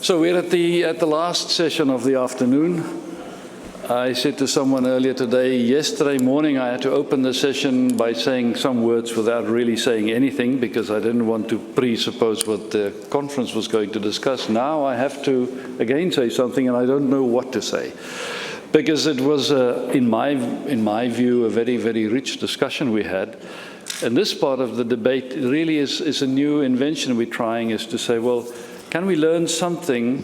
So we're at the last session of the afternoon. I said to someone earlier today, yesterday morning I had to open the session by saying some words without really saying anything because I didn't want to presuppose what the conference was going to discuss. Now I have to again say something and I don't know what to say. Because it was, in my view, a very, very rich discussion we had. And this part of the debate really is a new invention we're trying, is to say, well, can we learn something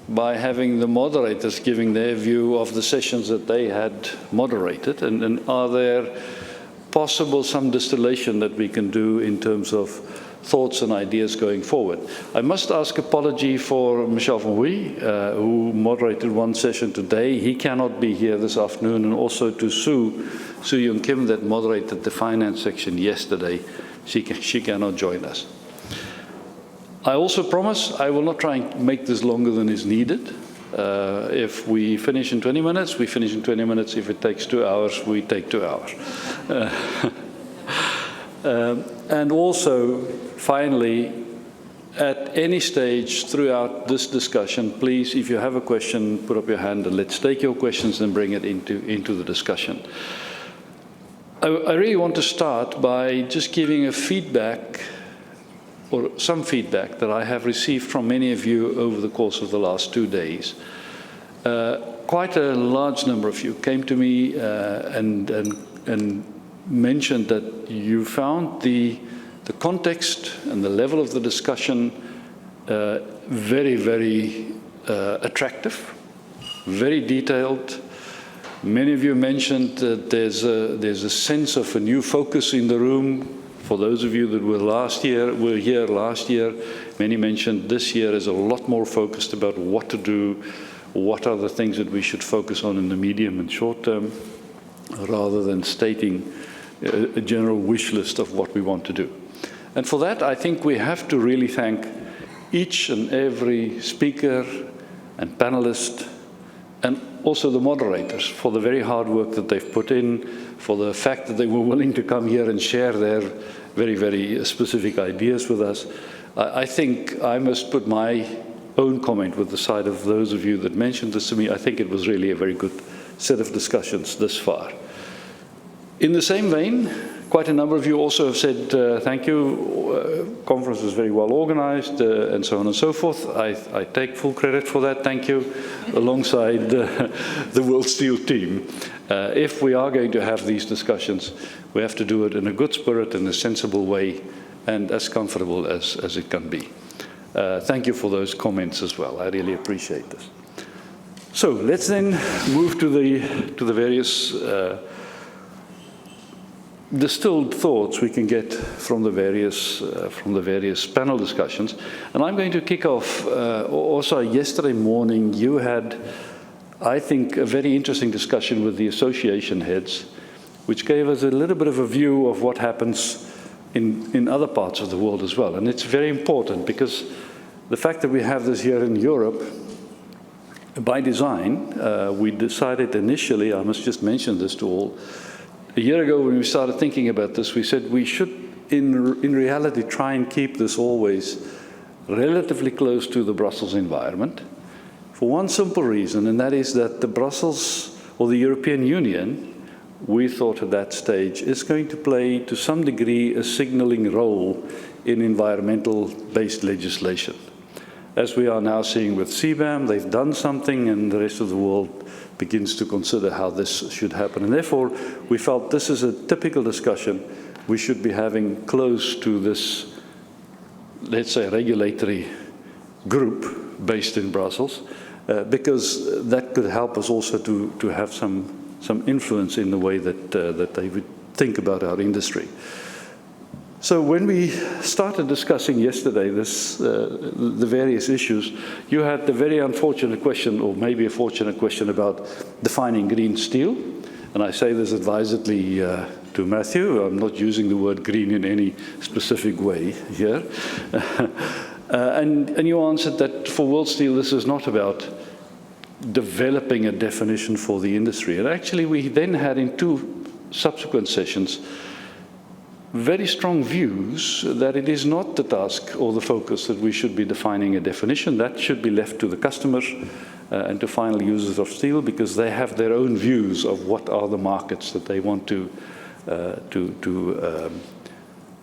by having the moderators giving their view of the sessions that they had moderated? And are there possible some distillation that we can do in terms of thoughts and ideas going forward? I must ask apology for Michel van Huy, who moderated one session today. He cannot be here this afternoon, and also to Sue Young Kim that moderated the finance section yesterday. She cannot join us. I also promise I will not try and make this longer than is needed. If we finish in 20 minutes, we finish in 20 minutes. If it takes 2 hours, we take 2 hours. And also, finally, at any stage throughout this discussion, please, if you have a question, put up your hand and let's take your questions and bring it into the discussion. I really want to start by just giving a feedback, or some feedback that I have received from many of you over the course of the last 2 days. Quite a large number of you came to me and mentioned that you found the context and the level of the discussion very, very attractive, very detailed. Many of you mentioned that there's a sense of a new focus in the room. For those of you that were here last year, many mentioned this year is a lot more focused about what to do, what are the things that we should focus on in the medium and short term, rather than stating a general wish list of what we want to do. And for that, I think we have to really thank each and every speaker and panelist, and also the moderators, for the very hard work that they've put in, for the fact that they were willing to come here and share their very, very specific ideas with us. I think I must put my own comment with the side of those of you that mentioned this to me. I think it was really a very good set of discussions this far. In the same vein, quite a number of you also have said, thank you, conference was very well organized, and so on and so forth. I take full credit for that, thank you, alongside the worldsteel team. If we are going to have these discussions, we have to do it in a good spirit, in a sensible way, and as comfortable as it can be. Thank you for those comments as well. I really appreciate this. So let's then move to the various distilled thoughts we can get from the various panel discussions. And I'm going to kick off. Also, yesterday morning you had, I think, a very interesting discussion with the association heads, which gave us a little bit of a view of what happens in other parts of the world as well. And it's very important because the fact that we have this here in Europe, by design, we decided initially, I must just mention this to all, a year ago when we started thinking about this, we said we should, in reality, try and keep this always relatively close to the Brussels environment, for one simple reason, and that is that the Brussels, or the European Union, we thought at that stage, is going to play, to some degree, a signaling role in environmental-based legislation. As we are now seeing with CBAM, they've done something, and the rest of the world begins to consider how this should happen. And therefore, we felt this is a typical discussion we should be having close to this, let's say, regulatory group based in Brussels, because that could help us also to have some influence in the way that they would think about our industry. So when we started discussing yesterday the various issues, you had the very unfortunate question, or maybe a fortunate question, about defining green steel. And I say this advisedly to Matthew. I'm not using the word green in any specific way here. And you answered that for worldsteel, this is not about developing a definition for the industry. And actually, we then had in 2 subsequent sessions, very strong views that it is not the task or the focus that we should be defining a definition. That should be left to the customers and to final users of steel, because they have their own views of what are the markets that they want to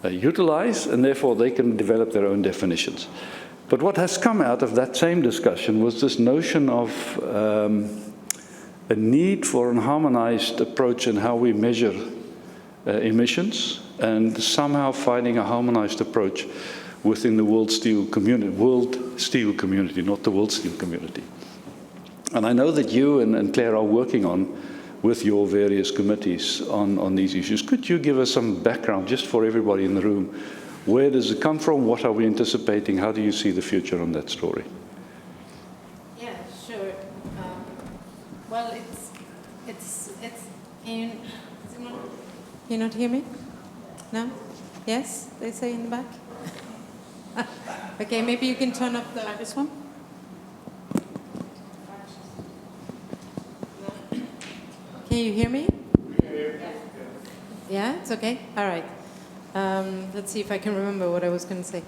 utilize, and therefore they can develop their own definitions. But what has come out of that same discussion was this notion of a need for a harmonized approach in how we measure emissions, and somehow finding a harmonized approach within the world steel community, not the world steel community. And I know that you and Claire are working on, with your various committees on these issues. Could you give us some background, just for everybody in the room? Where does it come from? What are we anticipating? How do you see the future on that story? Yeah, sure. Well, can you not hear me? No? Yes? They say in the back? Okay, maybe you can turn up this one. Can you hear me? Yeah, it's okay? All right. Let's see if I can remember what I was going to say.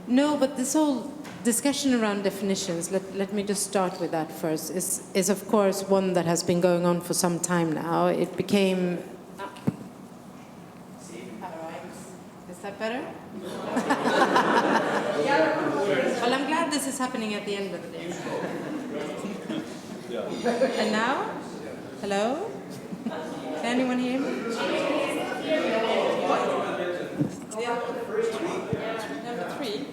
No, but this whole discussion around definitions, let me just start with that first, is of course one that has been going on for some time now. It became... Is that better? Well, I'm glad this is happening at the end of the day. And now? Hello? Can anyone hear me? Number 3?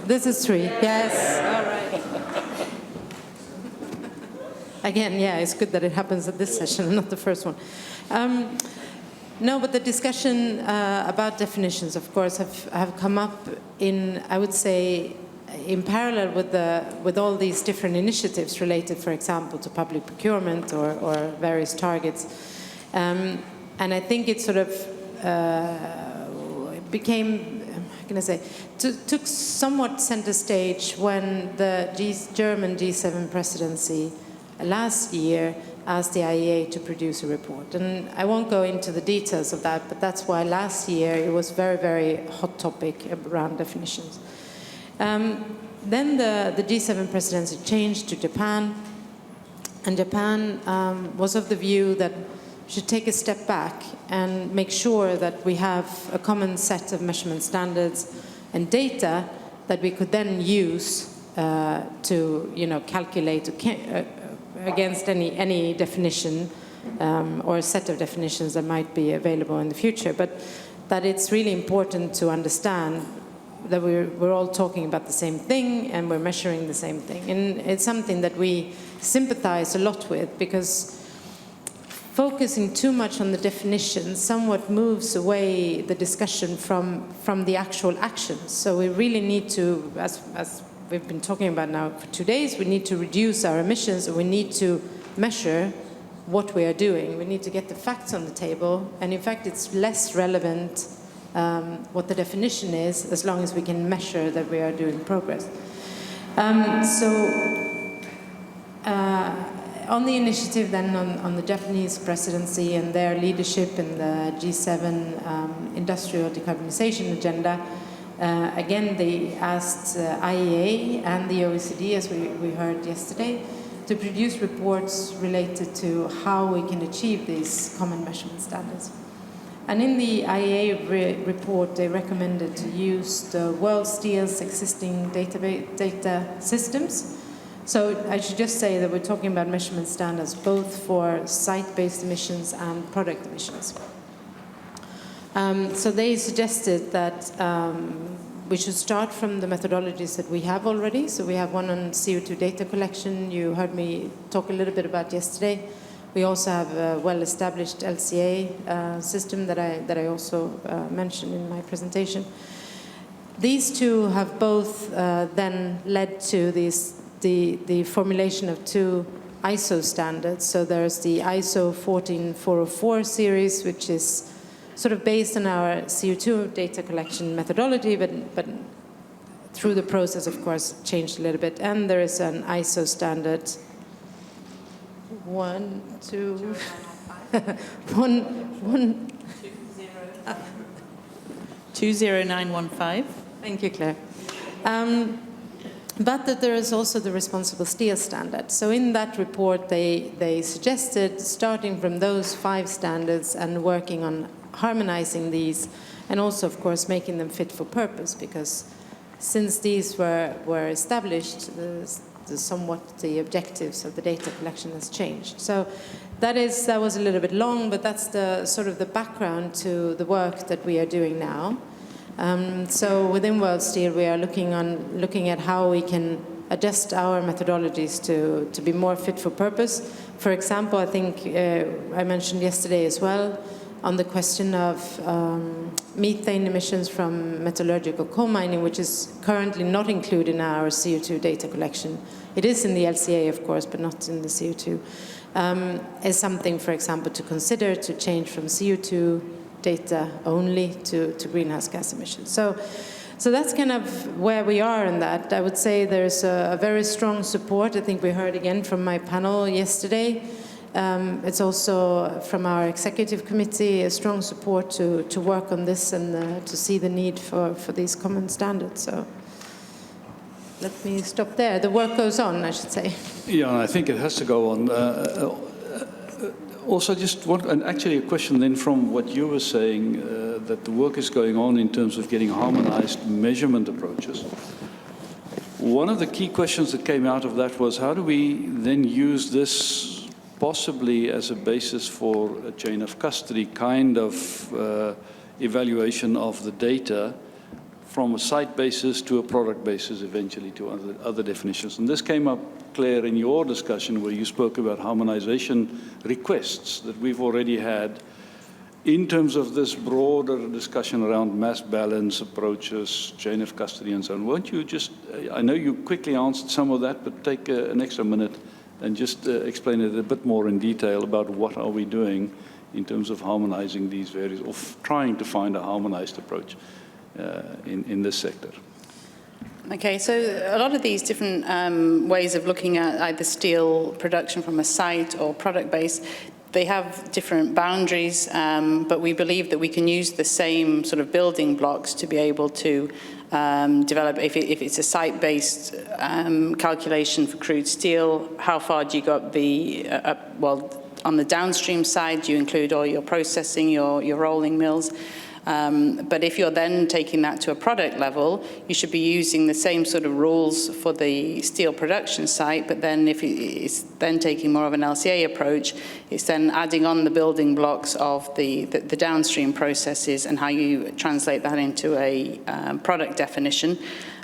This is 3. Yes. All right. Again, yeah, it's good that it happens at this session and not the first one. No, but the discussion about definitions, of course, have come up in, I would say, in parallel with all these different initiatives related, for example, to public procurement or various targets. And I think it sort of became, how can I say, took somewhat center stage when the German G7 presidency last year asked the IEA to produce a report. And I won't go into the details of that, but that's why last year it was very, very hot topic around definitions. Then the G7 presidency changed to Japan, and Japan was of the view that we should take a step back and make sure that we have a common set of measurement standards and data that we could then use to, calculate against any definition or a set of definitions that might be available in the future. But that it's really important to understand that we're all talking about the same thing and we're measuring the same thing. And it's something that we sympathize a lot with, because focusing too much on the definition somewhat moves away the discussion from the actual actions. So we really need to, as we've been talking about now for 2 days, we need to reduce our emissions, and we need to measure what we are doing. We need to get the facts on the table, and in fact it's less relevant what the definition is, as long as we can measure that we are doing progress. On the initiative then on the Japanese presidency and their leadership in the G7 industrial decarbonization agenda, again they asked IEA and the OECD, as we heard yesterday, to produce reports related to how we can achieve these common measurement standards. And in the IEA report, they recommended to use the worldsteel's existing data systems. So I should just say that we're talking about measurement standards both for site-based emissions and product emissions. So they suggested that we should start from the methodologies that we have already. So we have one on CO2 data collection. You heard me talk a little bit about yesterday. We also have a well-established LCA system that I also mentioned in my presentation. These two have both then led to the formulation of 2 ISO standards. So there's the ISO 14404 series, which is sort of based on our CO2 data collection methodology, but through the process, of course, changed a little bit. And there is an ISO standard 1, 2, 1, 20915. Thank you, Claire. But that there is also the responsible steel standard. So in that report, they suggested starting from those 5 standards and working on harmonizing these, and also, of course, making them fit for purpose, because since these were established, somewhat the objectives of the data collection has changed. So that was a little bit long, but that's the sort of the background to the work that we are doing now. So within worldsteel, we are looking at how we can adjust our methodologies to be more fit for purpose. For example, I think I mentioned yesterday as well on the question of methane emissions from metallurgical coal mining, which is currently not included in our CO2 data collection. It is in the LCA, of course, but not in the CO2. Is something, for example, to consider to change from CO2 data only to greenhouse gas emissions. So that's kind of where we are in that. I would say there's a very strong support. I think we heard again from my panel yesterday. It's also from our executive committee a strong support to work on this and to see the need for these common standards. So let me stop there. The work goes on, I should say. Yeah, and I think it has to go on. Also, just and actually a question then from what you were saying, that the work is going on in terms of getting harmonized measurement approaches. One of the key questions that came out of that was, how do we then use this possibly as a basis for a chain of custody kind of evaluation of the data from a site basis to a product basis, eventually to other definitions. And this came up, Claire, in your discussion where you spoke about harmonization requests that we've already had in terms of this broader discussion around mass balance approaches, chain of custody and so on. Won't you just, I know you quickly answered some of that, but take an extra minute and just explain it a bit more in detail about what are we doing in terms of harmonizing these various, or trying to find a harmonized approach in this sector. Okay, so a lot of these different ways of looking at either steel production from a site or product base, they have different boundaries, but we believe that we can use the same sort of building blocks to be able to develop, if it's a site-based calculation for crude steel, how far do you go up the, well, on the downstream side, do you include all your processing, your rolling mills? But if you're then taking that to a product level, you should be using the same sort of rules for the steel production site, but then if it's then taking more of an LCA approach, it's then adding on the building blocks of the downstream processes and how you translate that into a product definition.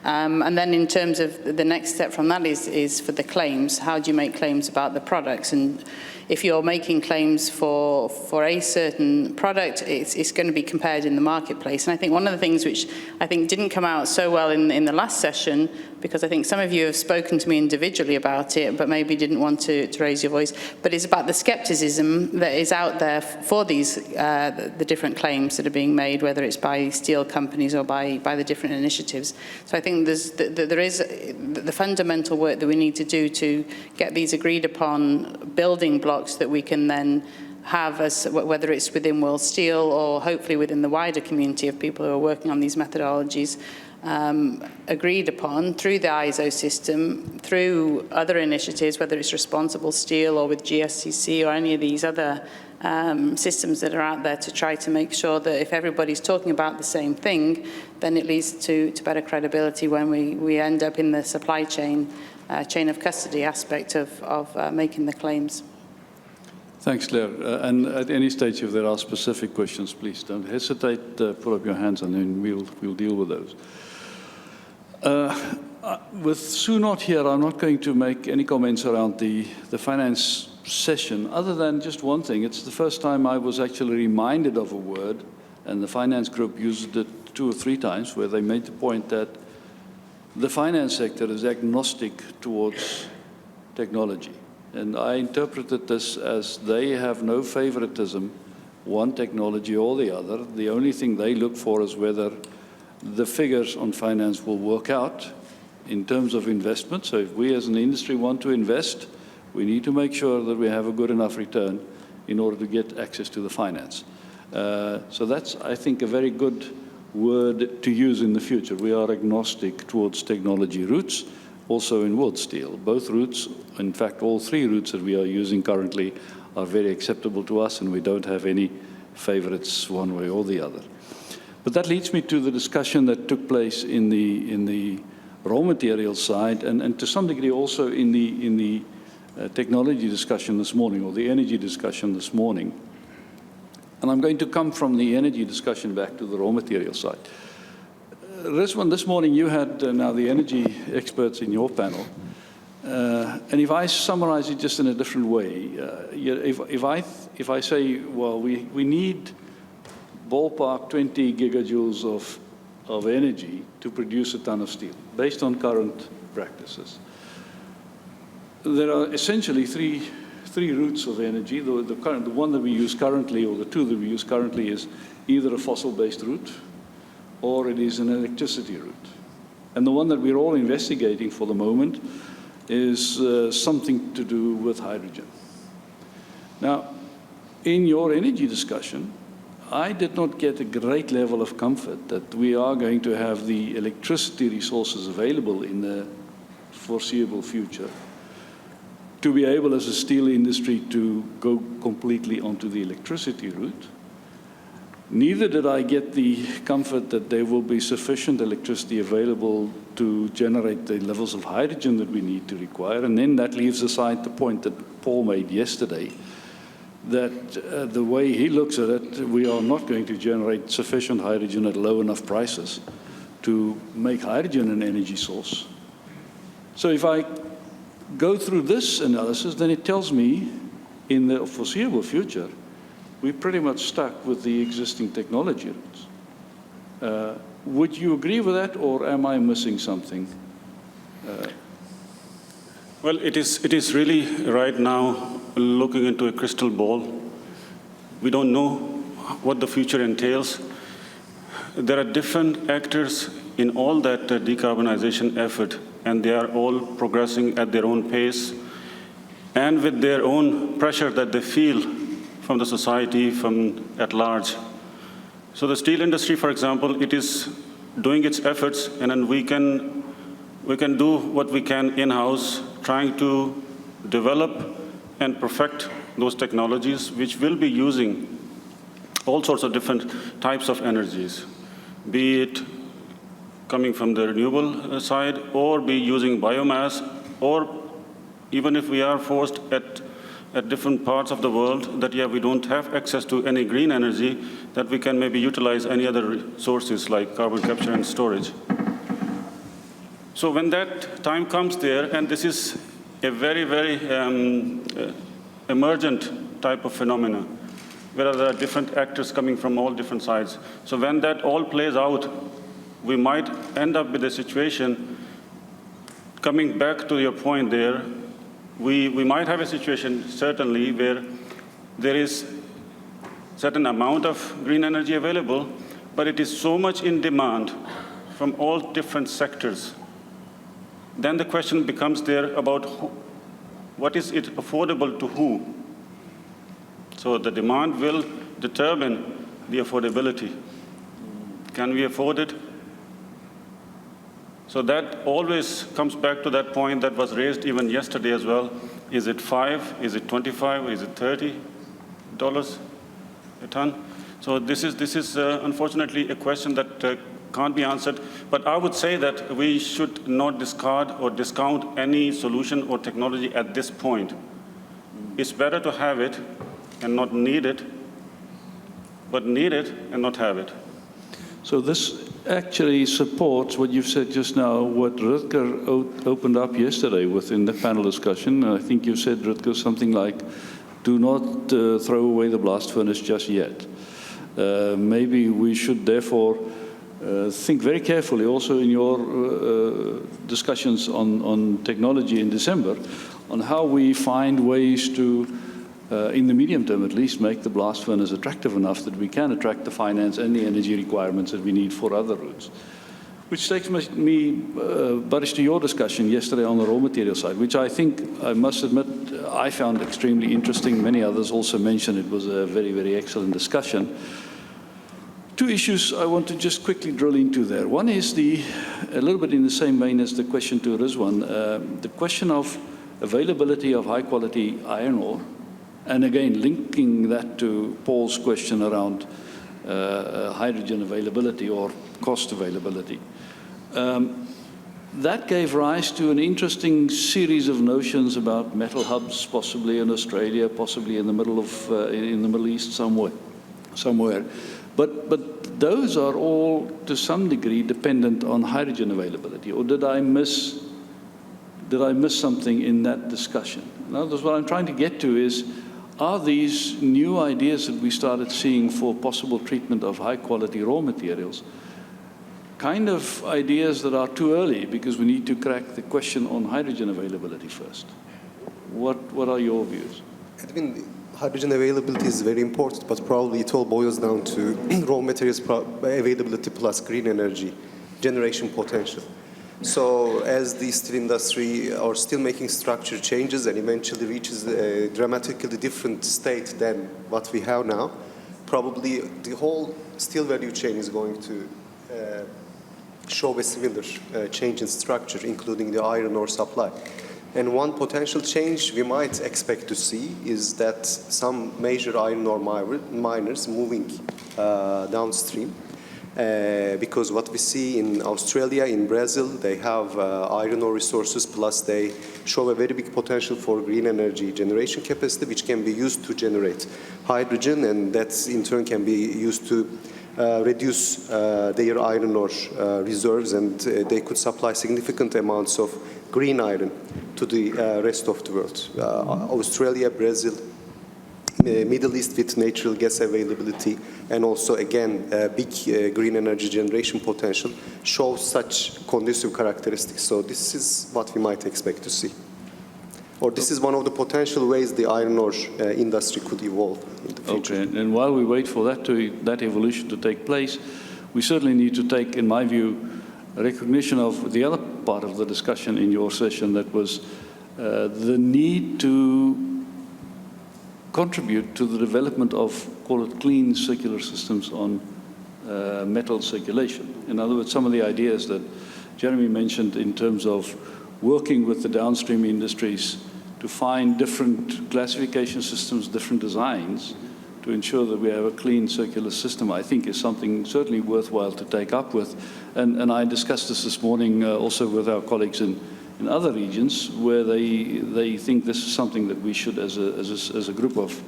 And then in terms of the next step from that is for the claims. How do you make claims about the products? And if you're making claims for a certain product, it's going to be compared in the marketplace. And I think one of the things which I think didn't come out so well in the last session, because I think some of you have spoken to me individually about it, but maybe didn't want to raise your voice, but it's about the skepticism that is out there for these, the different claims that are being made, whether it's by steel companies or by the different initiatives. So I think there is the fundamental work that we need to do to get these agreed upon building blocks that we can then have, as whether it's within worldsteel or hopefully within the wider community of people who are working on these methodologies, agreed upon through the ISO system, through other initiatives, whether it's responsible steel or with GSCC or any of these other systems that are out there, to try to make sure that if everybody's talking about the same thing, then it leads to better credibility when we end up in the supply chain, chain of custody aspect of making the claims. Thanks, Claire. And at any stage, if there are specific questions, please don't hesitate. Put up your hands, and then we'll deal with those. With Sue not here, I'm not going to make any comments around the finance session, other than just one thing. It's the first time I was actually reminded of a word, and the finance group used it 2 or 3 times, where they made the point that the finance sector is agnostic towards technology. And I interpreted this as they have no favoritism, one technology or the other. The only thing they look for is whether the figures on finance will work out in terms of investment. So if we as an industry want to invest, we need to make sure that we have a good enough return in order to get access to the finance. So that's, I think, a very good word to use in the future. We are agnostic towards technology routes, also in worldsteel. Both routes, in fact, all three routes that we are using currently are very acceptable to us, and we don't have any favorites one way or the other. But that leads me to the discussion that took place in the raw materials side, and to some degree also in the technology discussion this morning, or the energy discussion this morning. And I'm going to come from the energy discussion back to the raw material side. Rizwan, this morning you had now the energy experts in your panel. And if I summarize it just in a different way, if I say, well, we need ballpark 20 gigajoules of energy to produce a ton of steel, based on current practices. There are essentially three routes of energy. The one that we use currently, or the two that we use currently, is either a fossil-based route, or it is an electricity route. And the one that we're all investigating for the moment is something to do with hydrogen. Now, in your energy discussion, I did not get a great level of comfort that we are going to have the electricity resources available in the foreseeable future to be able, as a steel industry, to go completely onto the electricity route. Neither did I get the comfort that there will be sufficient electricity available to generate the levels of hydrogen that we need to require. And then that leaves aside the point that Paul made yesterday, that the way he looks at it, we are not going to generate sufficient hydrogen at low enough prices to make hydrogen an energy source. So if I go through this analysis, then it tells me in the foreseeable future, we're pretty much stuck with the existing technology routes. Would you agree with that, or am I missing something? Well, it is really right now looking into a crystal ball. We don't know what the future entails. There are different actors in all that decarbonization effort, and they are all progressing at their own pace and with their own pressure that they feel from the society, from at large. So the steel industry, for example, it is doing its efforts, and then we can do what we can in-house, trying to develop and perfect those technologies which will be using all sorts of different types of energies, be it coming from the renewable side, or be using biomass, or even if we are forced at different parts of the world that, yeah, we don't have access to any green energy, that we can maybe utilize any other sources like carbon capture and storage. So when that time comes there, and this is a very, very emergent type of phenomena, where there are different actors coming from all different sides. So when that all plays out, we might end up with a situation, coming back to your point there, we might have a situation, certainly, where there is certain amount of green energy available, but it is so much in demand from all different sectors. Then the question becomes there about what is it affordable to who? So the demand will determine the affordability. Can we afford it? So that always comes back to that point that was raised even yesterday as well. Is it 5? Is it 25? Is it $30 a ton? So this is unfortunately a question that can't be answered. But I would say that we should not discard or discount any solution or technology at this point. It's better to have it and not need it, but need it and not have it. So this actually supports what you've said just now, what Rutger opened up yesterday within the panel discussion. I think you said, Rutger, something like, do not throw away the blast furnace just yet. Maybe we should therefore think very carefully also in your discussions on technology in December, on how we find ways to, in the medium term at least, make the blast furnace attractive enough that we can attract the finance and the energy requirements that we need for other routes. Which takes me, Barish, to your discussion yesterday on the raw material side, which I think, I must admit, I found extremely interesting. Many others also mentioned it was a very, very excellent discussion. Two issues I want to just quickly drill into there. One is a little bit in the same vein as the question to Rizwan, the question of availability of high-quality iron ore, and again, linking that to Paul's question around hydrogen availability or cost availability. That gave rise to an interesting series of notions about metal hubs, possibly in Australia, possibly in the Middle East somewhere. But those are all, to some degree, dependent on hydrogen availability. Or did I miss something in that discussion? In other words, what I'm trying to get to is, are these new ideas that we started seeing for possible treatment of high-quality raw materials kind of ideas that are too early because we need to crack the question on hydrogen availability first? What are your views? Edwin, hydrogen availability is very important, but probably it all boils down to raw materials availability plus green energy generation potential. So as the steel industry or steel-making structure changes and eventually reaches a dramatically different state than what we have now, probably the whole steel value chain is going to show a similar change in structure, including the iron ore supply. And one potential change we might expect to see is that some major iron ore miners moving downstream, because what we see in Australia, in Brazil, they have iron ore resources, plus they show a very big potential for green energy generation capacity, which can be used to generate hydrogen, and that in turn can be used to reduce their iron ore reserves, and they could supply significant amounts of green iron to the rest of the world. Australia, Brazil, Middle East with natural gas availability, and also, again, big green energy generation potential shows such conducive characteristics. So this is what we might expect to see. Or this is one of the potential ways the iron ore industry could evolve in the future. Okay, and while we wait for that evolution to take place, we certainly need to take, in my view, recognition of the other part of the discussion in your session, that was the need to contribute to the development of, call it, clean circular systems on metal circulation. In other words, some of the ideas that Jeremy mentioned in terms of working with the downstream industries to find different classification systems, different designs, to ensure that we have a clean circular system, I think is something certainly worthwhile to take up with. And I discussed this morning also with our colleagues in other regions, where they think this is something that we should, as a group of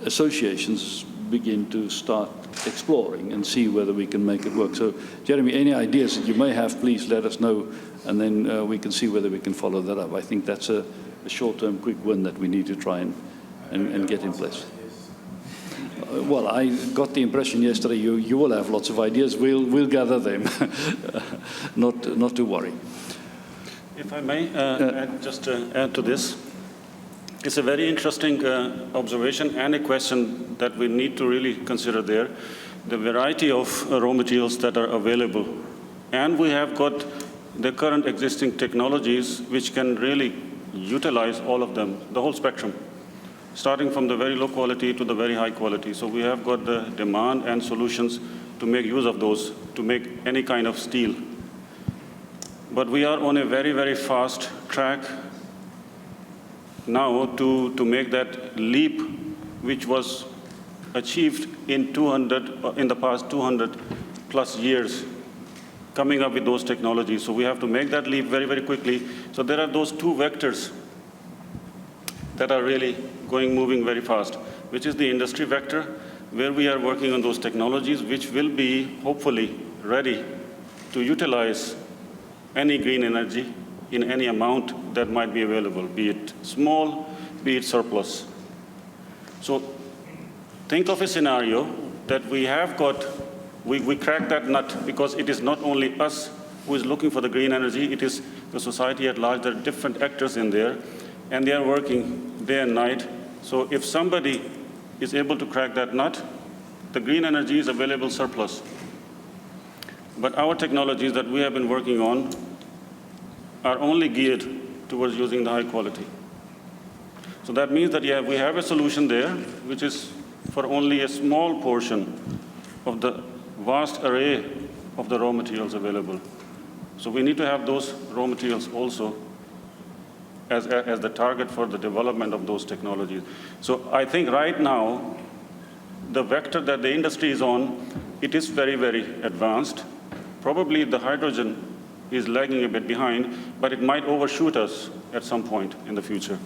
associations, begin to start exploring and see whether we can make it work. So, Jeremy, any ideas that you may have, please let us know, and then we can see whether we can follow that up. I think that's a short-term quick win that we need to try and get in place. Well, I got the impression yesterday you will have lots of ideas. We'll gather them. Not to worry. If I may add to this, it's a very interesting observation and a question that we need to really consider there. The variety of raw materials that are available, and we have got the current existing technologies which can really utilize all of them, the whole spectrum, starting from the very low quality to the very high quality. So we have got the demand and solutions to make use of those, to make any kind of steel. But we are on a very, very fast track now to make that leap, which was achieved in the past 200 plus years, coming up with those technologies. So we have to make that leap very, very quickly. So there are those two vectors that are really moving very fast, which is the industry vector, where we are working on those technologies, which will be hopefully ready to utilize any green energy in any amount that might be available, be it small, be it surplus. So think of a scenario that we have got, we crack that nut, because it is not only us who is looking for the green energy, it is the society at large. There are different actors in there, and they are working day and night. So if somebody is able to crack that nut, the green energy is available surplus. But our technologies that we have been working on are only geared towards using the high quality. So that means that, yeah, we have a solution there, which is for only a small portion of the vast array of the raw materials available. So we need to have those raw materials also as the target for the development of those technologies. So I think right now, the vector that the industry is on, it is very, very advanced. Probably the hydrogen is lagging a bit behind, but it might overshoot us at some point in the future.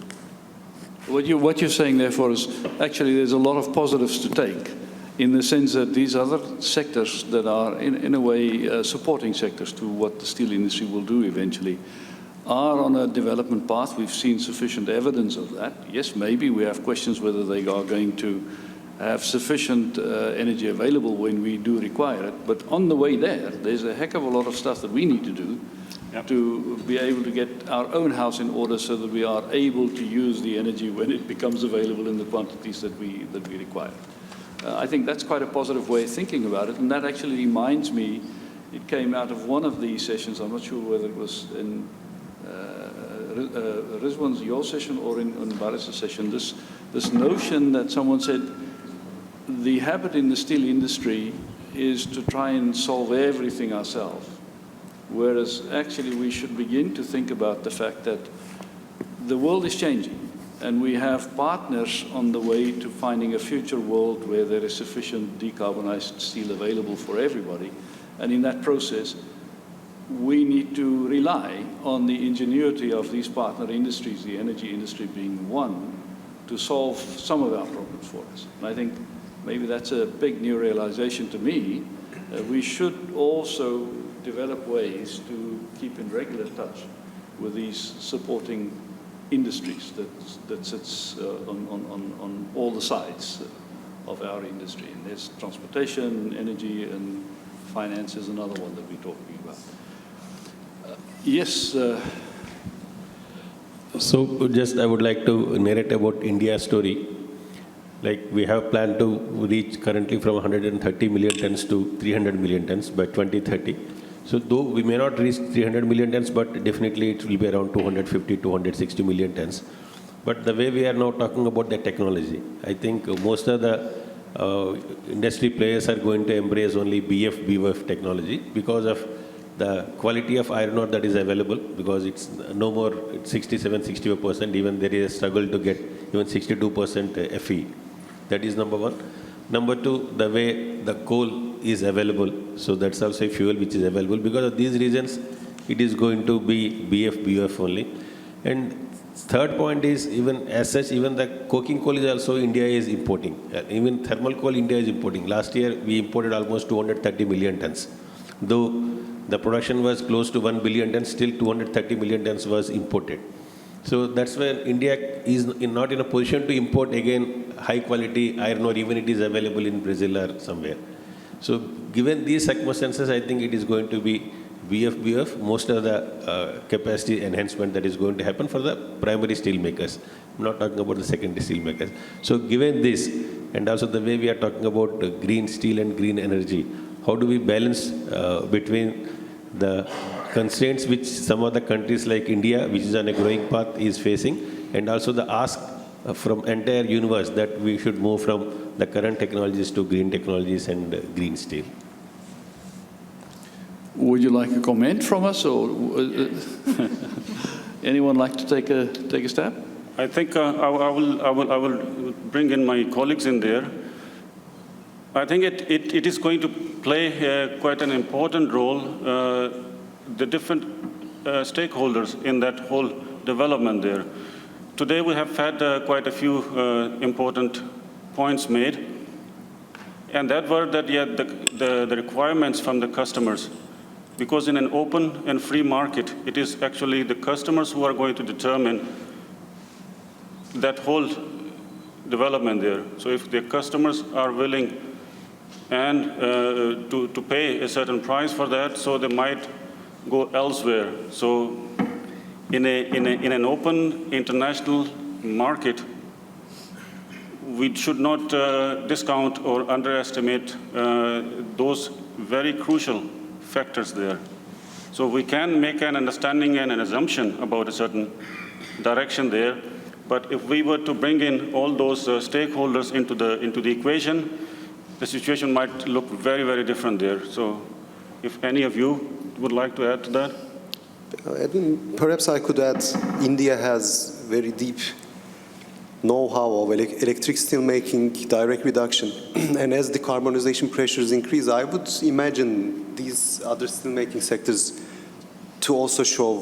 What you're saying, therefore, is actually there's a lot of positives to take in the sense that these other sectors that are, in a way, supporting sectors to what the steel industry will do eventually, are on a development path. We've seen sufficient evidence of that. Yes, maybe we have questions whether they are going to have sufficient energy available when we do require it. But on the way there, there's a heck of a lot of stuff that we need to do to be able to get our own house in order so that we are able to use the energy when it becomes available in the quantities that we require. I think that's quite a positive way of thinking about it. And that actually reminds me, it came out of one of these sessions, I'm not sure whether it was in Rizwan's, your session, or in Baris' session, this notion that someone said, the habit in the steel industry is to try and solve everything ourselves, whereas actually we should begin to think about the fact that the world is changing, and we have partners on the way to finding a future world where there is sufficient decarbonized steel available for everybody. And in that process, we need to rely on the ingenuity of these partner industries, the energy industry being one, to solve some of our problems for us. And I think maybe that's a big new realization to me. We should also develop ways to keep in regular touch with these supporting industries that sits on all the sides of our industry. And there's transportation, energy, and finance is another one that we're talking about. Yes. So just I would like to narrate about India's story. Like we have planned to reach currently from 130 million tons to 300 million tons by 2030. So though we may not reach 300 million tons, but definitely it will be around 250, 260 million tons. But the way we are now talking about the technology, I think most of the industry players are going to embrace only BF, BOF technology because of the quality of iron ore that is available, because it's no more 67, 65%, even there is a struggle to get even 62% Fe. That is number one. Number two, the way the coal is available, so that's also a fuel which is available. Because of these reasons, it is going to be BF, BOF only. And third point is, even as such, even the coking coal is also India is importing. Even thermal coal India is importing. Last year, we imported almost 230 million tons. Though the production was close to 1 billion tons, still 230 million tons was imported. So that's where India is not in a position to import again high quality iron ore, even it is available in Brazil or somewhere. So given these circumstances, I think it is going to be BF, BF, most of the capacity enhancement that is going to happen for the primary steel makers. I'm not talking about the secondary steel makers. So given this, and also the way we are talking about green steel and green energy, how do we balance between the constraints which some of the countries like India, which is on a growing path, is facing, and also the ask from entire universe that we should move from the current technologies to green technologies and green steel. Would you like a comment from us, or anyone like to take a stab? I think I will bring in my colleagues in there. I think it is going to play quite an important role, the different stakeholders in that whole development there. Today we have had quite a few important points made, and that were that the requirements from the customers, because in an open and free market, it is actually the customers who are going to determine that whole development there. So if the customers are willing and to pay a certain price for that, so they might go elsewhere. So in an open international market, we should not discount or underestimate those very crucial factors there. So we can make an understanding and an assumption about a certain direction there, But if we were to bring in all those stakeholders into the equation, the situation might look very, very different there. So if any of you would like to add to that? Perhaps I could add, India has very deep know-how of electric steel making, direct reduction. And as the carbonization pressures increase, I would imagine these other steel making sectors to also show,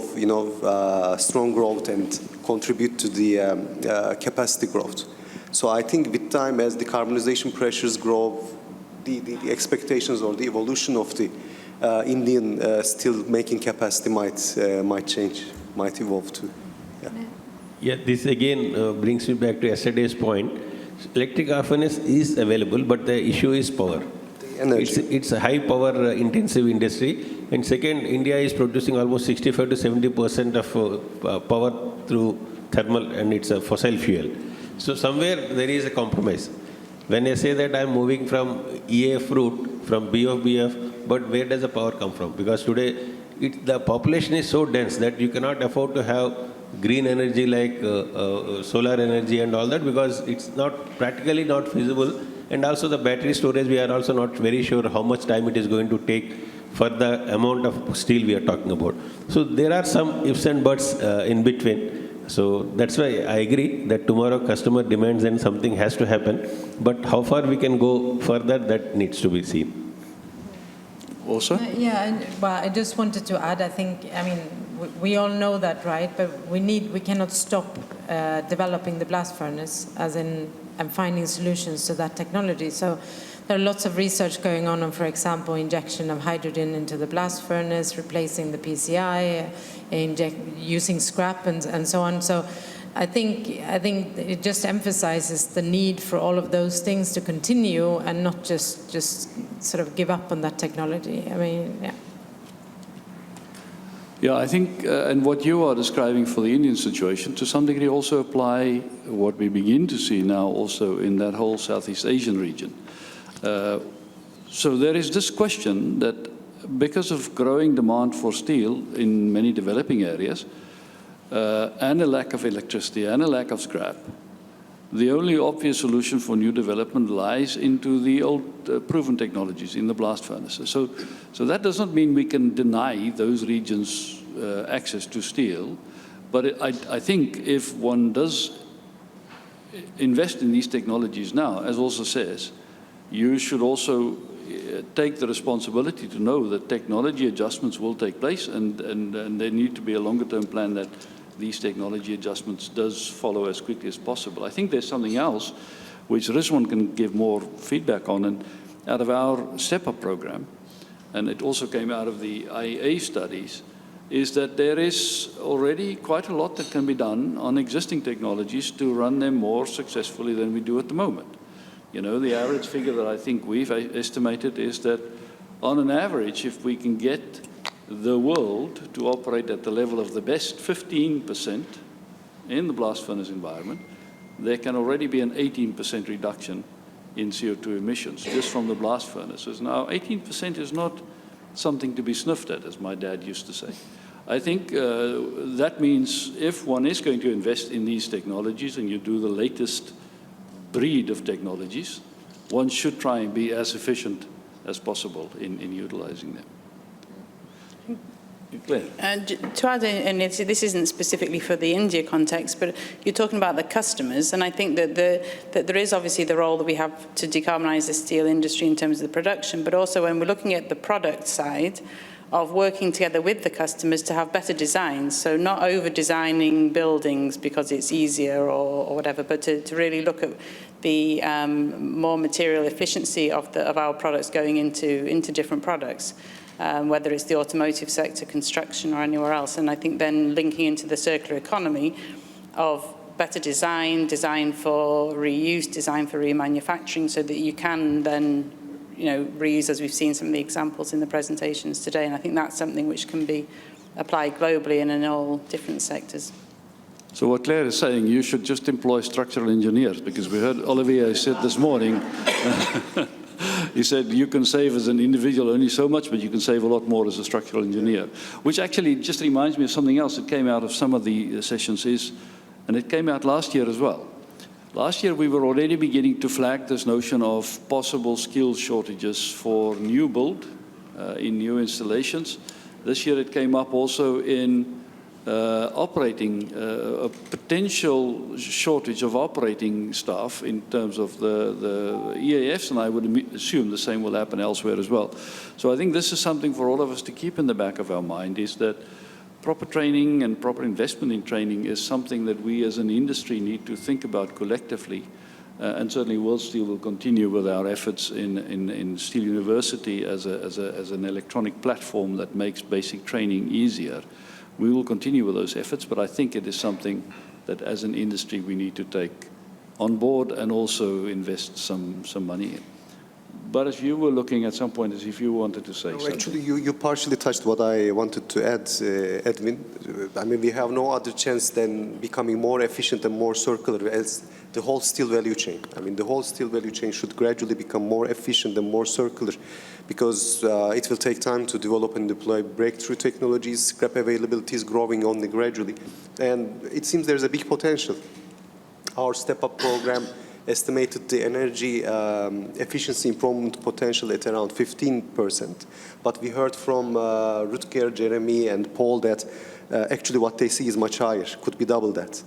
strong growth and contribute to the capacity growth. So I think with time, as the carbonization pressures grow, the expectations or the evolution of the Indian steel making capacity might change, might evolve too. Yeah, this again brings me back to yesterday's point. Electric arc furnace is available, but the issue is power. It's a high power intensive industry. And second, India is producing almost 65 to 70% of power through thermal, and it's a fossil fuel. So somewhere there is a compromise. When I say that I'm moving from EAF route, from BF, but where does the power come from? Because today the population is so dense that you cannot afford to have green energy like solar energy and all that, because it's practically not feasible. And also the battery storage, we are also not very sure how much time it is going to take for the amount of steel we are talking about. So there are some ifs and buts in between. So that's why I agree that tomorrow customer demands and something has to happen. But how far we can go further, that needs to be seen. Also? I just wanted to add, we all know that, right? But we cannot stop developing the blast furnace, and finding solutions to that technology. So there are lots of research going on, for example, injection of hydrogen into the blast furnace, replacing the PCI, using scrap and so on. So I think it just emphasizes the need for all of those things to continue and not just sort of give up on that technology. Yeah, I think, and what you are describing for the Indian situation, to some degree also apply what we begin to see now also in that whole Southeast Asian region. So there is this question that because of growing demand for steel in many developing areas, and a lack of electricity and a lack of scrap, the only obvious solution for new development lies into the old proven technologies in the blast furnaces. So that does not mean we can deny those regions access to steel, but I think if one does invest in these technologies now, as also says, you should also take the responsibility to know that technology adjustments will take place, and there need to be a longer-term plan that these technology adjustments does follow as quickly as possible. I think there's something else which Rizwan can give more feedback on, and out of our SEPA program, and it also came out of the IEA studies, is that there is already quite a lot that can be done on existing technologies to run them more successfully than we do at the moment. The average figure that I think we've estimated is that on an average, if we can get the world to operate at the level of the best 15% in the blast furnace environment, there can already be an 18% reduction in CO2 emissions just from the blast furnaces. Now, 18% is not something to be sniffed at, as my dad used to say. I think that means if one is going to invest in these technologies and you do the latest breed of technologies, one should try and be as efficient as possible in utilizing them. Claire. To add in, this isn't specifically for the India context, but you're talking about the customers, and I think that there is obviously the role that we have to decarbonise the steel industry in terms of the production, but also when we're looking at the product side of working together with the customers to have better designs. So not over-designing buildings because it's easier or whatever, but to really look at the more material efficiency of our products going into different products. Whether it's the automotive sector, construction, or anywhere else. And I think then linking into the circular economy of better design for reuse, design for remanufacturing, so that you can then, reuse, as we've seen some of the examples in the presentations today. And I think that's something which can be applied globally and in all different sectors. So what Claire is saying, you should just employ structural engineers, because we heard Olivier said this morning, he said you can save as an individual only so much, but you can save a lot more as a structural engineer. Which actually just reminds me of something else that came out of some of the sessions is And it came out last year as well. Last year, we were already beginning to flag this notion of possible skill shortages for new build in new installations. This year, it came up also in operating, a potential shortage of operating staff in terms of the EAFs, and I would assume the same will happen elsewhere as well. So I think this is something for all of us to keep in the back of our mind, is that proper training and proper investment in training is something that we as an industry need to think about collectively. And certainly World Steel will continue with our efforts in Steel University as an electronic platform that makes basic training easier. We will continue with those efforts, but I think it is something that as an industry we need to take on board and also invest some money in. But as you were looking at some point, as if you wanted to say something. Actually, you partially touched what I wanted to add, Edwin. I mean, we have no other chance than becoming more efficient and more circular as the whole steel value chain. I mean, the whole steel value chain should gradually become more efficient and more circular, because it will take time to develop and deploy breakthrough technologies. Scrap availability is growing only gradually. And it seems there's a big potential. Our step-up program estimated the energy efficiency improvement potential at around 15%. But we heard from Rutger, Jeremy, and Paul that actually what they see is much higher, could be double that.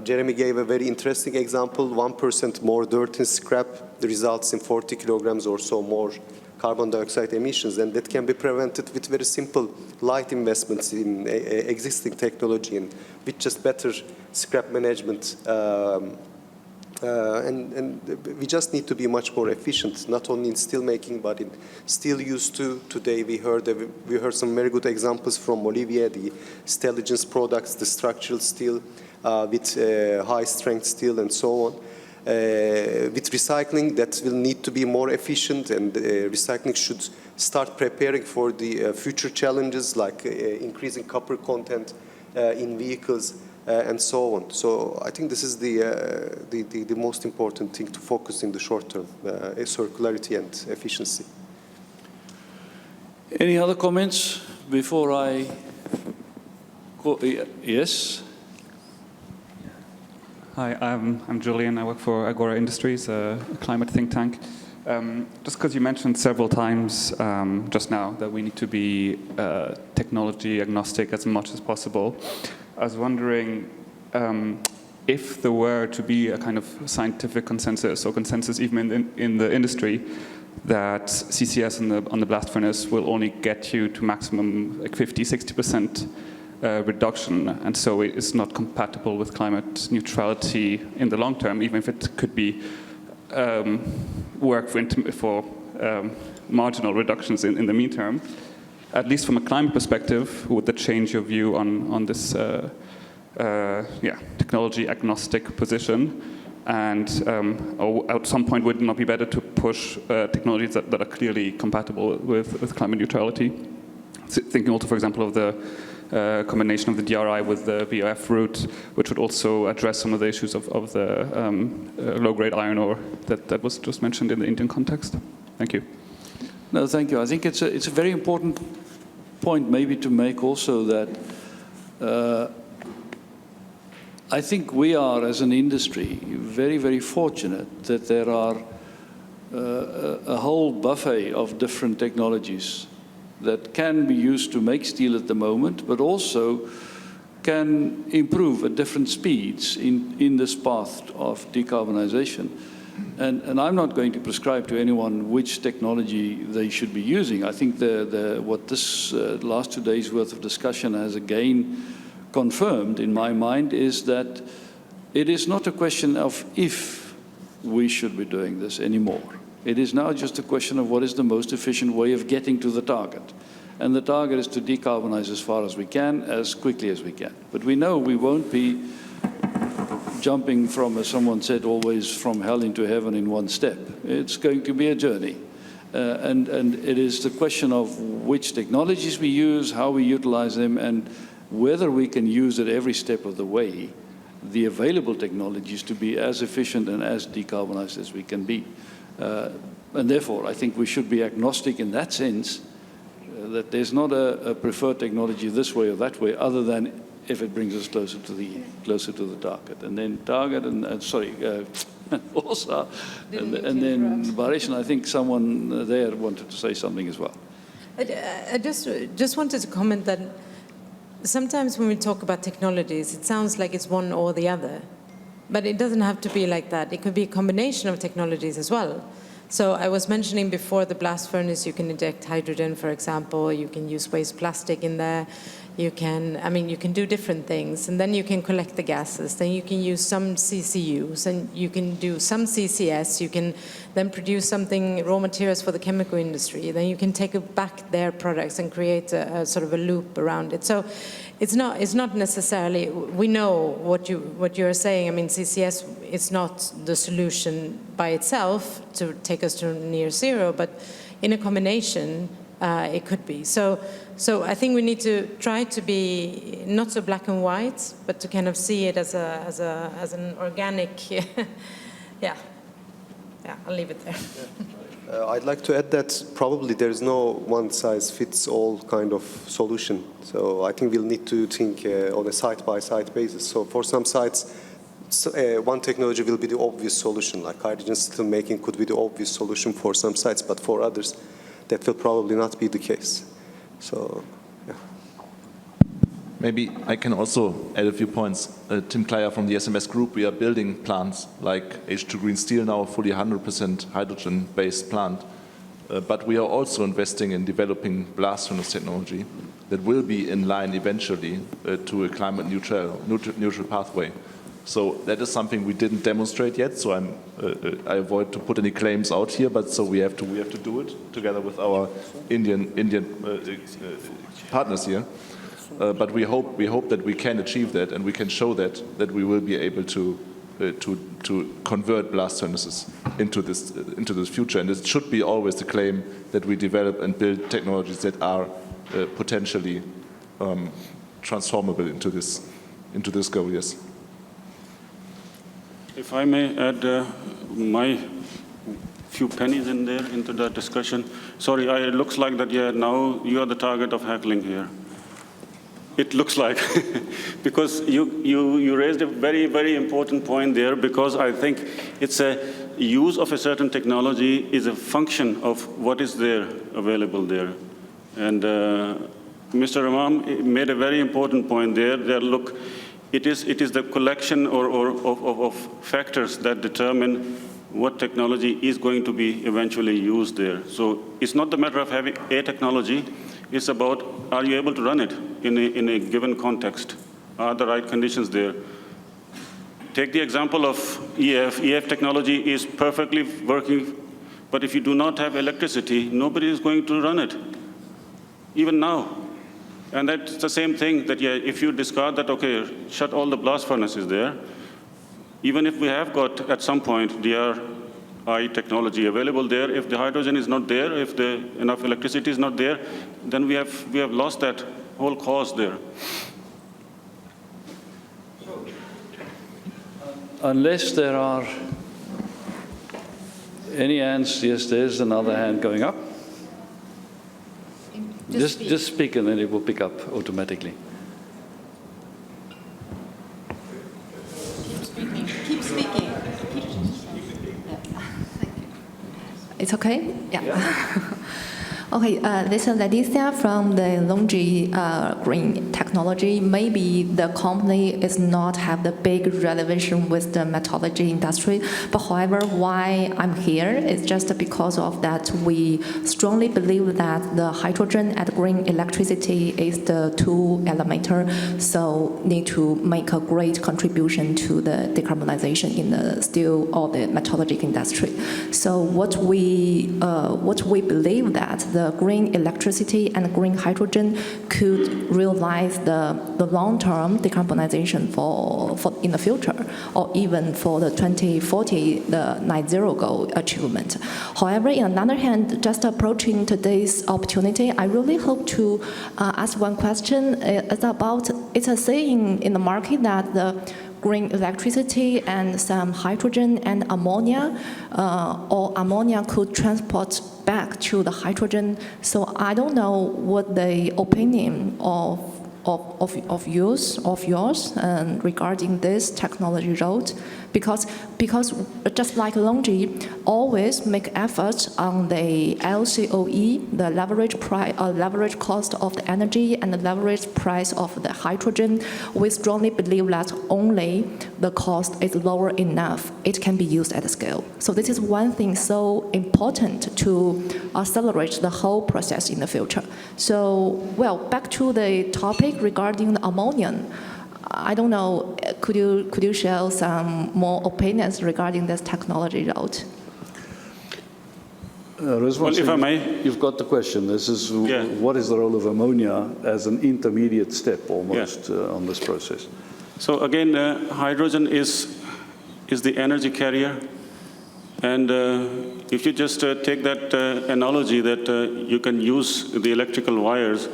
Jeremy gave a very interesting example. 1% more dirt in scrap results in 40 kilograms or so more carbon dioxide emissions, and that can be prevented with very simple light investments in existing technology and with just better scrap management. And we just need to be much more efficient, not only in steel making, but in steel use too. Today we heard some very good examples from Olivier, the Stelligence products, the structural steel with high strength steel and so on. With recycling, that will need to be more efficient, and recycling should start preparing for the future challenges like increasing copper content in vehicles. And so on. So I think this is the most important thing to focus in the short term, circularity and efficiency. Any other comments before I go? Yes? Hi, I'm Julian. I work for Agora Industries, a climate think tank. Just because you mentioned several times just now that we need to be technology agnostic as much as possible, I was wondering if there were to be a kind of scientific consensus or consensus even in the industry that CCS on the blast furnace will only get you to maximum like 50-60% reduction, and so it is not compatible with climate neutrality in the long term, even if it could be work for marginal reductions in the meantime. At least from a climate perspective, would that change your view on this technology agnostic position? And at some point, would it not be better to push technologies that are clearly compatible with climate neutrality? Thinking also, for example, of the combination of the DRI with the VOF route, which would also address some of the issues of the low-grade iron ore that was just mentioned in the Indian context. Thank you. No, thank you. I think it's a very important point maybe to make also that I think we are, as an industry, very, very fortunate that there are a whole buffet of different technologies that can be used to make steel at the moment, but also can improve at different speeds in this path of decarbonization. And I'm not going to prescribe to anyone which technology they should be using. I think what this last 2 days' worth of discussion has again confirmed in my mind is that it is not a question of if we should be doing this anymore. It is now just a question of what is the most efficient way of getting to the target. And the target is to decarbonize as far as we can, as quickly as we can. But we know we won't be jumping from, as someone said, always from hell into heaven in one step. It's going to be a journey. And it is the question of which technologies we use, how we utilize them, and whether we can use at every step of the way the available technologies to be as efficient and as decarbonized as we can be. And therefore, I think we should be agnostic in that sense, that there's not a preferred technology this way or that way, other than if it brings us closer to the target. And then target and sorry, also, and then Barish, and I think someone there wanted to say something as well. I just wanted to comment that sometimes when we talk about technologies, it sounds like it's one or the other. But it doesn't have to be like that. It could be a combination of technologies as well. So I was mentioning before the blast furnace, you can inject hydrogen, for example. You can use waste plastic in there. You can do different things. And then you can collect the gases. Then you can use some CCUs, and you can do some CCS. You can then produce something, raw materials for the chemical industry. Then you can take back their products and create a sort of a loop around it. So it's not necessarily, we know what you're saying. I mean, CCS is not the solution by itself to take us to near zero, but in a combination, it could be. So I think we need to try to be not so black and white, but to kind of see it as an organic, yeah, I'll leave it there. I'd like to add that probably there's no one-size-fits-all kind of solution. So I think we'll need to think on a site-by-site basis. So for some sites, one technology will be the obvious solution, like hydrogen steel making could be the obvious solution for some sites, but for others, that will probably not be the case. So, yeah. Maybe I can also add a few points. Tim Kleyer from the SMS Group, we are building plants like H2 Green Steel now, a fully 100% hydrogen-based plant. But we are also investing in developing blast furnace technology that will be in line eventually to a climate neutral pathway. So that is something we didn't demonstrate yet. So I avoid to put any claims out here. But so we have to do it together with our Indian partners here. But we hope that we can achieve that, and we can show that we will be able to convert blast furnaces into this future. And it should be always the claim that we develop and build technologies that are potentially transformable into this goal. Yes. If I may add my few pennies in there into that discussion. Sorry, it looks like that now you are the target of heckling here. It looks like, because you raised a very, very important point there, because I think it's a use of a certain technology is a function of what is there available there. And Mr. Imam made a very important point there. Look, it is the collection of factors that determine what technology is going to be eventually used there. So it's not the matter of having a technology. It's about, are you able to run it in a given context? Are the right conditions there? Take the example of EF. EF technology is perfectly working, but if you do not have electricity, nobody is going to run it, even now. And that's the same thing that, if you discard that, okay, shut all the blast furnaces there, even if we have got, at some point, DRI technology available there, if the hydrogen is not there, if enough electricity is not there, then we have lost that whole cause there. Unless there are any hands, yes, there's another hand going up. Just speak and then it will pick up automatically. Keep speaking. It's okay? Yeah. Okay, this is Leticia from the Laundry Green Technology. Maybe the company is not have the big relation with the metallurgy industry, but however, why I'm here is just because of that we strongly believe that the hydrogen and green electricity is the two elemental, so need to make a great contribution to the decarbonization in the steel or the metallurgy industry. So what we believe that the green electricity and green hydrogen could realize the long-term decarbonization for in the future, or even for the 2040, the net zero goal achievement. However, on the other hand, just approaching today's opportunity, I really hope to ask one question. It's about, it's a saying in the market that the green electricity and some hydrogen and ammonia, or ammonia could transport back to the hydrogen. So I don't know what the opinion of of yours regarding this technology road, because just like LONGi always make efforts on the LCOE, the leverage cost of the energy and the leverage price of the hydrogen, we strongly believe that only the cost is lower enough, it can be used at scale. So this is one thing so important to accelerate the whole process in the future. So, well, back to the topic regarding the ammonia. I don't know, could you share some more opinions regarding this technology route? Rizwan, Well, if I may. You've got the question. This is Yeah. what is the role of ammonia as an intermediate step almost on this process? So again, hydrogen is the energy carrier. And if you just take that analogy that you can use the electrical wires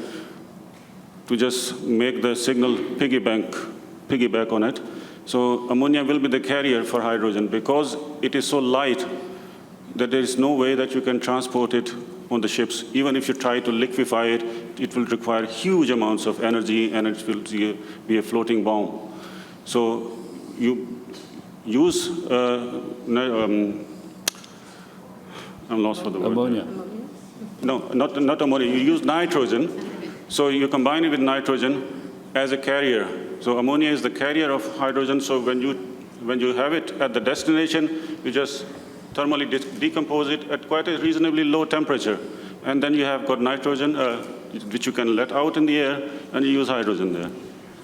to just make the signal piggyback on it. So ammonia will be the carrier for hydrogen because it is so light that there is no way that you can transport it on the ships. Even if you try to liquefy it, it will require huge amounts of energy and it will be a floating bomb. So you use, I'm lost for the word. Ammonia. No, not ammonia. You use nitrogen. So you combine it with nitrogen as a carrier. So ammonia is the carrier of hydrogen. So when you have it at the destination, you just thermally decompose it at quite a reasonably low temperature. And then you have got nitrogen, which you can let out in the air, and you use hydrogen there.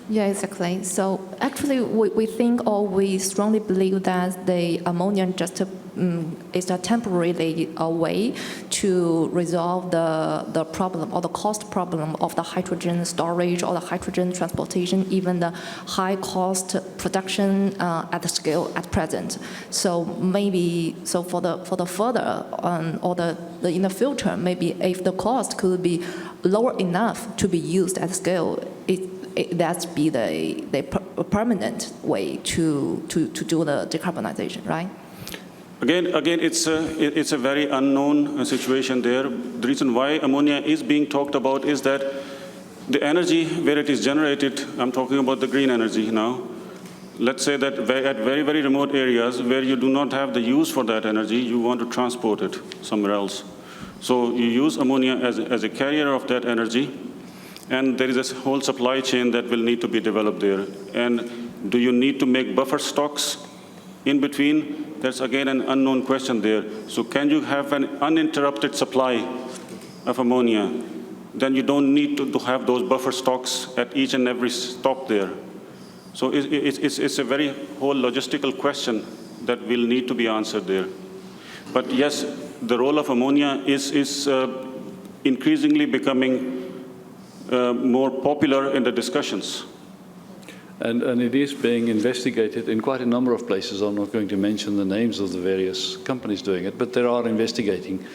Yeah, exactly. So actually, we think or we strongly believe that the ammonia just is a temporary way to resolve the problem or the cost problem of the hydrogen storage or the hydrogen transportation, even the high cost production at scale at present. So maybe for the further or in the future, maybe if the cost could be lower enough to be used at scale, that's be the permanent way to do the decarbonization, right? Again, it's a very unknown situation there. The reason why ammonia is being talked about is that the energy where it is generated, I'm talking about the green energy now. Let's say that at very, very remote areas where you do not have the use for that energy, you want to transport it somewhere else. So you use ammonia as a carrier of that energy. And there is a whole supply chain that will need to be developed there. And do you need to make buffer stocks in between? That's again an unknown question there. So can you have an uninterrupted supply of ammonia? Then you don't need to have those buffer stocks at each and every stop there. So it's a very whole logistical question that will need to be answered there. But yes, the role of ammonia is increasingly becoming more popular in the discussions. And it is being investigated in quite a number of places. I'm not going to mention the names of the various companies doing it, but they are investigating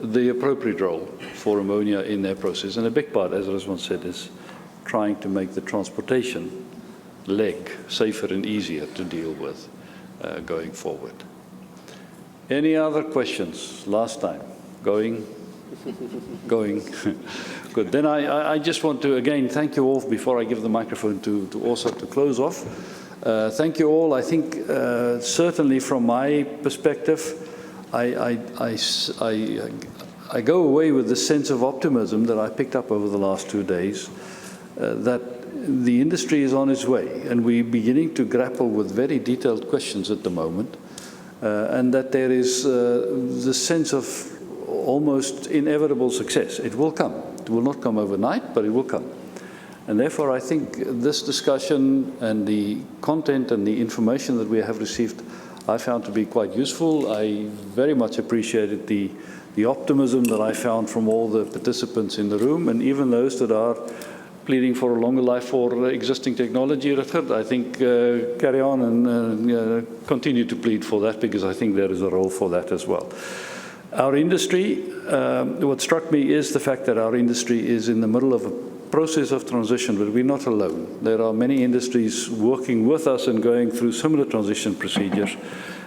the appropriate role for ammonia in their process. And a big part, as Rizwan said, is trying to make the transportation leg safer and easier to deal with going forward. Any other questions? Last time. Going. Good. Then I just want to, again, thank you all before I give the microphone to Åsa to close off. Thank you all. I think certainly from my perspective, I go away with the sense of optimism that I picked up over the last 2 days, that the industry is on its way, and we're beginning to grapple with very detailed questions at the moment, and that there is the sense of almost inevitable success. It will come. It will not come overnight, but it will come. And therefore, I think this discussion and the content and the information that we have received, I found to be quite useful. I very much appreciated the optimism that I found from all the participants in the room, and even those that are pleading for a longer life for existing technology. I think carry on and continue to plead for that, because I think there is a role for that as well. Our industry, what struck me is the fact that our industry is in the middle of a process of transition, but we're not alone. There are many industries working with us and going through similar transition procedures.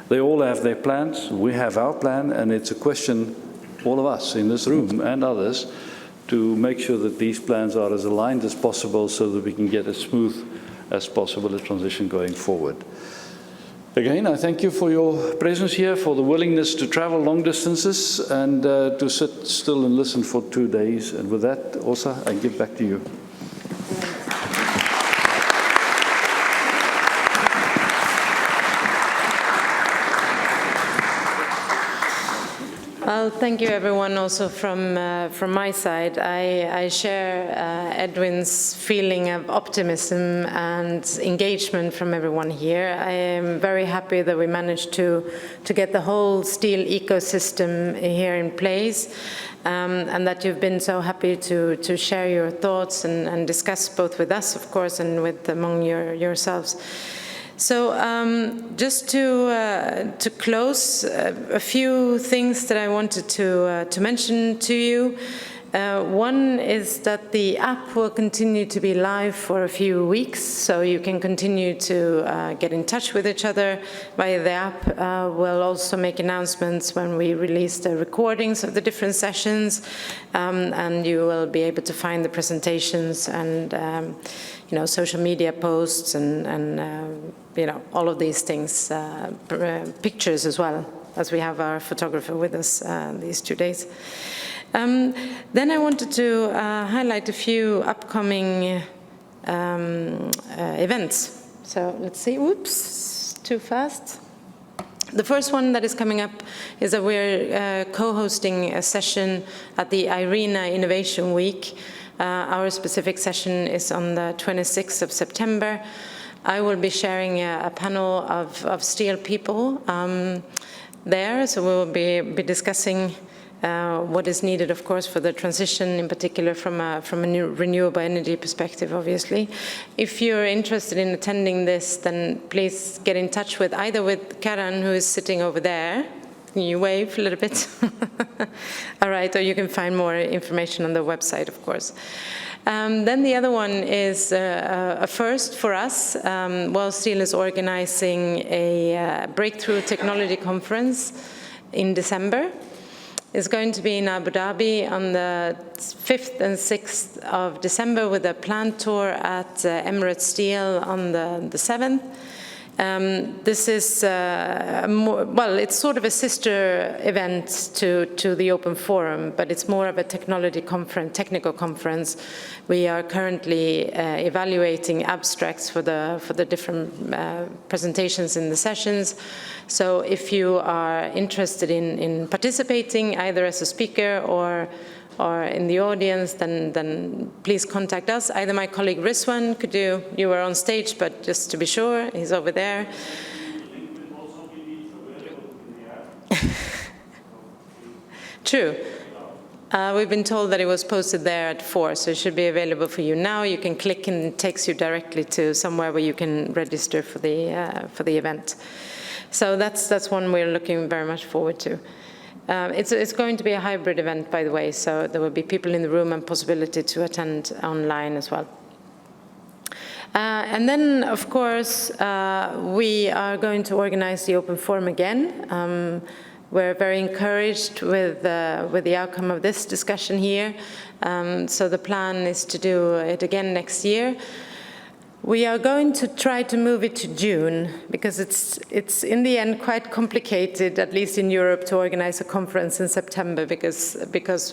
They all have their plans. We have our plan, and it's a question, all of us in this room and others, to make sure that these plans are as aligned as possible so that we can get as smooth as possible a transition going forward. Again, I thank you for your presence here, for the willingness to travel long distances and to sit still and listen for 2 days. And with that, Åsa, I give back to you. Well, thank you, everyone, also from my side. I share Edwin's feeling of optimism and engagement from everyone here. I am very happy that we managed to get the whole steel ecosystem here in place, and that you've been so happy to share your thoughts and discuss both with us, of course, and with among yourselves. So just to close, a few things that I wanted to mention to you. One is that the app will continue to be live for a few weeks, so you can continue to get in touch with each other via the app. We'll also make announcements when we release the recordings of the different sessions, and you will be able to find the presentations and social media posts and all of these things, pictures as well, as we have our photographer with us these 2 days. Then I wanted to highlight a few upcoming events. So let's see, whoops, too fast. The first one that is coming up is that we're co-hosting a session at the IRENA Innovation Week. Our specific session is on the 26th of September. I will be sharing a panel of steel people there, so we will be discussing what is needed, of course, for the transition, in particular from a new renewable energy perspective, obviously. If you're interested in attending this, then please get in touch with either with Karan, who is sitting over there. Can you wave a little bit? All right, or you can find more information on the website, of course. Then the other one is a first for us. Worldsteel is organizing a breakthrough technology conference in December. It's going to be in Abu Dhabi on the 5th and 6th of December with a plant tour at Emirates Steel on the 7th. This is it's sort of a sister event to the Open Forum, but it's more of a technical conference. We are currently evaluating abstracts for the different presentations in the sessions. So if you are interested in participating, either as a speaker or in the audience, then please contact us. Either my colleague Rizwan, you were on stage, but just to be sure, he's over there. True. We've been told that it was posted there at 4, so it should be available for you now. You can click and it takes you directly to somewhere where you can register for the event. So that's one we're looking very much forward to. It's going to be a hybrid event, by the way, so there will be people in the room and possibility to attend online as well. And then, of course, we are going to organize the Open Forum again. We're very encouraged with the outcome of this discussion here. So the plan is to do it again next year. We are going to try to move it to June because it's in the end quite complicated, at least in Europe, to organize a conference in September because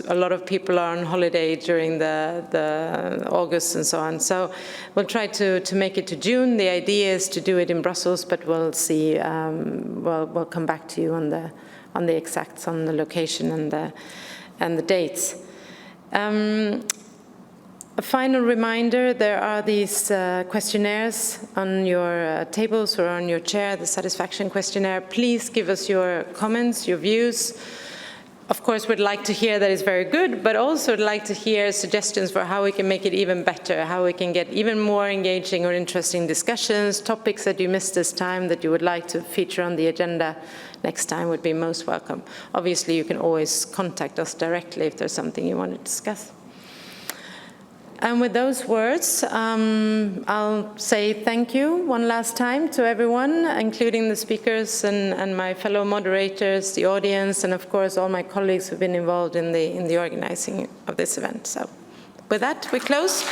a lot of people are on holiday during the August and so on. So we'll try to make it to June. The idea is to do it in Brussels, but we'll see. We'll come back to you on the exacts, on the location and the dates. A final reminder, there are these questionnaires on your tables or on your chair, the satisfaction questionnaire. Please give us your comments, your views. Of course, we'd like to hear that it's very good, but also would like to hear suggestions for how we can make it even better, how we can get even more engaging or interesting discussions, topics that you missed this time that you would like to feature on the agenda next time would be most welcome. Obviously, you can always contact us directly if there's something you want to discuss. And with those words, I'll say thank you one last time to everyone, including the speakers and my fellow moderators, the audience, and of course all my colleagues who've been involved in the organizing of this event. So with that, we close.